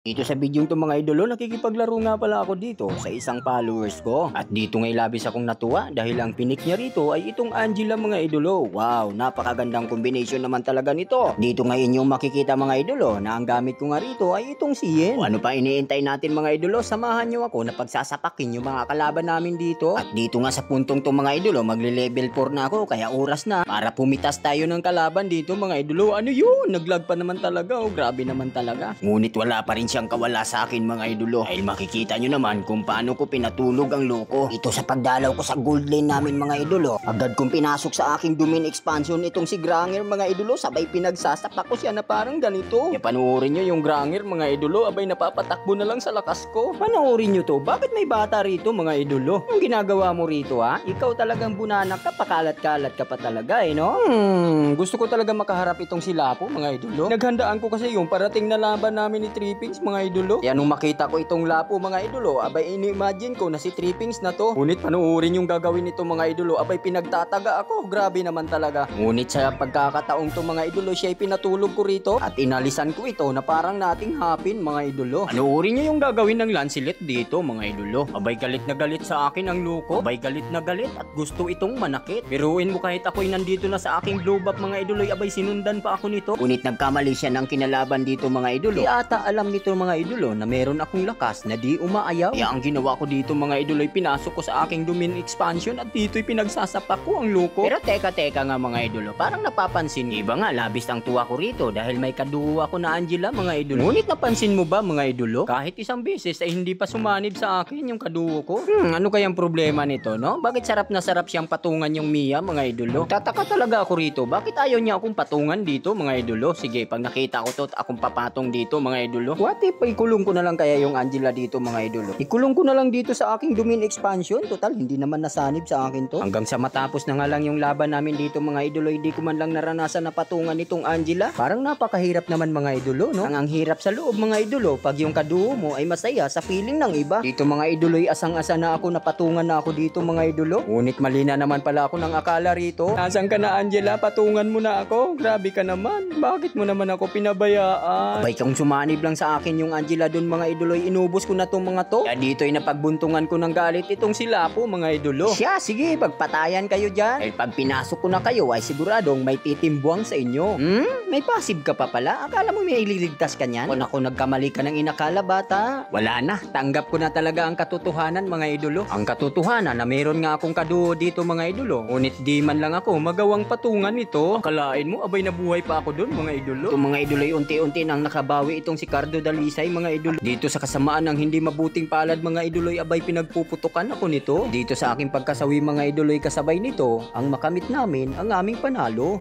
Dito sa video to mga idolo, nakikipaglaro nga pala ako dito sa isang followers ko. At dito ngay labis akong natuwa dahil ang pinik niya rito ay itong Angela mga idolo. Wow, napakagandang combination naman talaga nito. Dito ngayon yung makikita mga idolo na ang gamit ko nga rito ay itong Sien. Ano pa iniintay natin mga idolo, samahan nyo ako na pagsasapakin yung mga kalaban namin dito. At dito nga sa puntong to mga idolo, magle-level 4 na ako kaya oras na para pumitas tayo ng kalaban dito mga idolo. Ano yun? Naglag pa naman talaga, oh grabe naman talaga. Ngunit wala pa rin siyang kawala sa akin mga idolo. Dahil makikita nyo naman kung paano ko pinatulog ang loko. Ito sa pagdalaw ko sa gold lane namin mga idolo. Agad kong pinasok sa aking domain expansion itong si Granger mga idolo. Sabay pinagsasapak ko siya na parang ganito. Kaya panoorin nyo yung Granger mga idolo. Abay napapatakbo na lang sa lakas ko. Panoorin nyo to. Bakit may bata rito mga idolo? Yung ginagawa mo rito ha? Ikaw talagang bunanak ka. Pakalat-kalat ka pa talaga eh no? Gusto ko talaga makaharap itong si Lapo mga idolo. Naghandaan ko kasi yung parating na laban namin ni Trippings mga idolo. Kaya nung makita ko itong Lapo mga idolo, abay ini-imagine ko na si Trippings na to. Ngunit panoorin yung gagawin nito mga idolo, abay pinagtataga ako. Grabe naman talaga. Ngunit sa pagkakataong to mga idolo, siya ay pinatulog ko rito at inalisan ko ito na parang nating hapin mga idolo. Panoorin nyo yung gagawin ng Lancelot dito mga idolo. Abay galit na galit sa akin ang loko. Abay galit na galit at gusto itong manakit. Biruin mo kahit ako'y nandito na sa aking globe up mga idolo, abay sinundan pa ako nito. Ngunit nagkamali siya ng kinalaban dito mga idolo. Di ata alam nito mga idolo na meron akong lakas na di umaayaw. Kaya ang ginawa ko dito mga idolo ay pinasok ko sa aking domain expansion at dito'y pinagsasapak ko ang loko. Pero teka nga mga idolo, parang napapansin iba nga labis ang tuwa ko rito dahil may kaduo ako na Angela mga idolo. Ngunit napansin mo ba mga idolo? Kahit isang beses ay hindi pa sumanib sa akin yung kaduo ko. Ano kayang problema nito no? Bakit sarap na sarap siyang patungan yung Mia mga idolo? Tataka talaga ako rito. Bakit ayaw niya akong patungan dito mga idolo? Sige, pag nakita ko to akong papatong dito mga idolo. What if ikulong ko na lang kaya yung Angela dito mga idolo? Ikulong ko na lang dito sa aking domain expansion. Total, hindi naman nasanib sa akin to. Hanggang sa matapos na nga lang yung laban namin dito mga idolo, hindi ko man lang naranasan na patungan itong Angela. Parang napakahirap naman mga idolo, no? Ang hirap sa loob mga idolo, pag yung kaduo mo ay masaya sa feeling ng iba. Dito mga idolo ay asang-asa na ako, napatungan na ako dito mga idolo. Ngunit mali na naman pala ako ng akala rito. Nasaan ka na Angela? Patungan mo na ako. Grabe ka naman. Bakit mo naman ako pinabayaan? Abay kung sumanib lang sa akin yung Angela dun mga idolo, inubos ko na tong mga to. Kaya dito ay napagbuntungan ko ng galit itong si Lapo mga idolo. Siya, sige, pagpatayan kayo dyan. Eh pag pinasok ko na kayo ay siguradong may titimbuang sa inyo. May passive ka pa pala? Akala mo may ililigtas ka niyan? Kung ako nagkamali ka ng inakala bata. Wala na, tanggap ko na talaga ang katotohanan mga idolo. Ang katotohanan na meron nga akong kaduo dito mga idolo. Ngunit di man lang ako magawang patungan nito. Akalain mo, abay nabuhay pa ako dun mga idolo. Itong mga idolo ay unti-unti nang nakabawi itong si Cardo Dalisay mga idolo. Dito sa kasamaan ng hindi mabuting palad mga idoloy, abay pinagpuputukan ako nito. Dito sa aking pagkasawi mga idoloy, kasabay nito ang makamit namin ang aming panalo.